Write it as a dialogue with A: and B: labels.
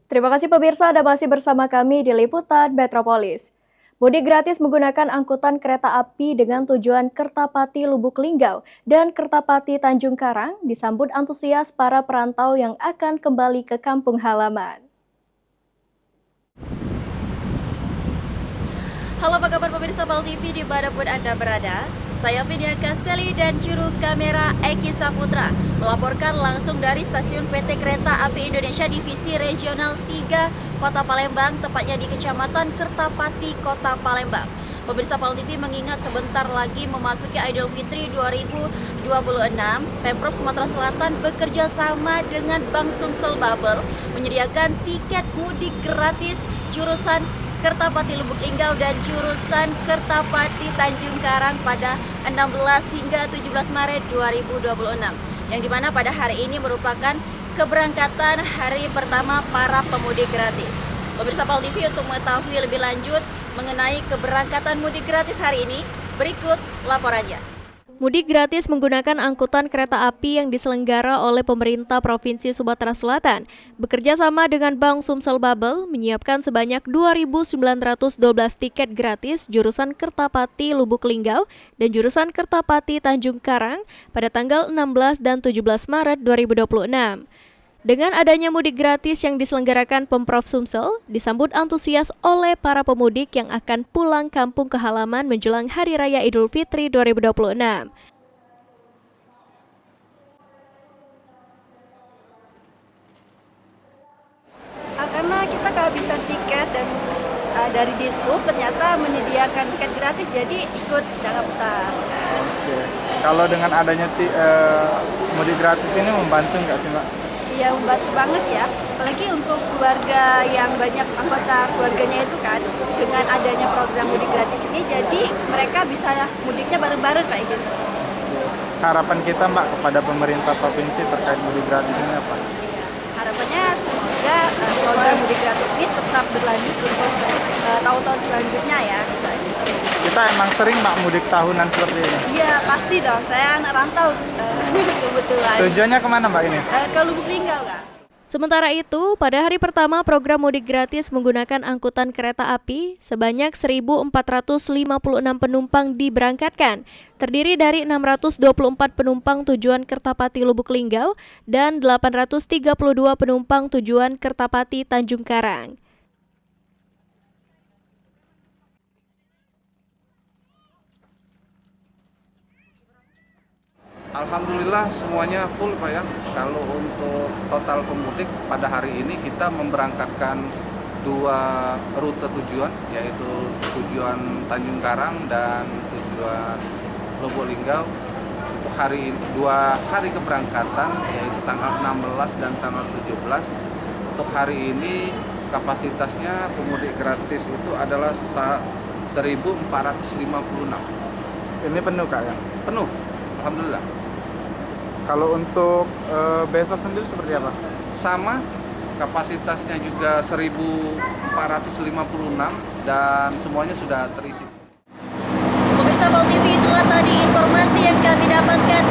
A: Terima kasih pemirsa, Anda masih bersama kami di Liputan Metropolis. Mudik gratis menggunakan angkutan kereta api dengan tujuan Kertapati Lubuk Linggau dan Kertapati Tanjung Karang disambut antusias para perantau yang akan kembali ke kampung halaman.
B: Halo, apa kabar pemirsa PAL TV dimanapun Anda berada? Saya Vidya Kaseli dan juru kamera Eki Saputra melaporkan langsung dari stasiun PT Kereta Api Indonesia Divisi Regional 3 Kota Palembang, tepatnya di Kecamatan Kertapati, Kota Palembang. Pemirsa PAL TV mengingat sebentar lagi memasuki Idul Fitri 2026, Pemprov Sumatera Selatan bekerja sama dengan Bank Sumsel Bubble menyediakan tiket mudik gratis jurusan Kertapati Lubuk Linggau dan jurusan Kertapati Tanjung Karang pada 16 hingga 17 Maret 2026. Yang dimana pada hari ini merupakan keberangkatan hari pertama para pemudik gratis. Pemirsa PAL TV, untuk mengetahui lebih lanjut mengenai keberangkatan mudik gratis hari ini, berikut laporannya.
A: Mudik gratis menggunakan angkutan kereta api yang diselenggara oleh pemerintah Provinsi Sumatera Selatan bekerja sama dengan Bank Sumsel Bubble menyiapkan sebanyak 2.912 tiket gratis jurusan Kertapati Lubuk Linggau dan jurusan Kertapati Tanjung Karang pada tanggal 16 dan 17 Maret 2026. Dengan adanya mudik gratis yang diselenggarakan Pemprov Sumsel, disambut antusias oleh para pemudik yang akan pulang kampung ke halaman menjelang Hari Raya Idul Fitri 2026.
C: Karena kita kehabisan tiket dan dari Dishub ternyata menyediakan tiket gratis, jadi ikut daftar.
D: Oke. Kalau dengan adanya mudik gratis ini membantu nggak sih, Mbak?
C: Ya, membantu banget ya, apalagi untuk keluarga yang banyak anggota keluarganya itu kan, dengan adanya program mudik gratis ini, jadi mereka bisa mudiknya bareng-bareng kayak gitu.
D: Harapan kita, Mbak, kepada pemerintah provinsi terkait mudik gratis ini apa?
C: Harapannya semoga program mudik gratis ini tetap berlanjut untuk tahun-tahun selanjutnya ya.
D: Kita emang sering, Mbak, mudik tahunan seperti ini?
C: Iya, pasti dong, saya anak rantau kebetulan.
D: Tujuannya kemana, Mbak, ini?
C: Ke Lubuk Linggau, Kak.
A: Sementara itu, pada hari pertama program mudik gratis menggunakan angkutan kereta api, sebanyak 1.456 penumpang diberangkatkan, terdiri dari 624 penumpang tujuan Kertapati Lubuk Linggau dan 832 penumpang tujuan Kertapati Tanjung Karang.
E: Alhamdulillah semuanya full, Pak ya. Kalau untuk total pemudik pada hari ini kita memberangkatkan 2 rute tujuan, yaitu tujuan Tanjung Karang dan tujuan Lubuk Linggau. Untuk 2 hari keberangkatan, yaitu tanggal 16 dan tanggal 17. Untuk hari ini kapasitasnya pemudik gratis itu adalah 1.456.
D: Ini penuh, Kak, ya?
E: Penuh, alhamdulillah.
D: Kalau untuk besok sendiri seperti apa?
E: Sama, kapasitasnya juga 1.456 dan semuanya sudah terisi.
B: Pemirsa PAL TV, itulah tadi informasi yang kami dapatkan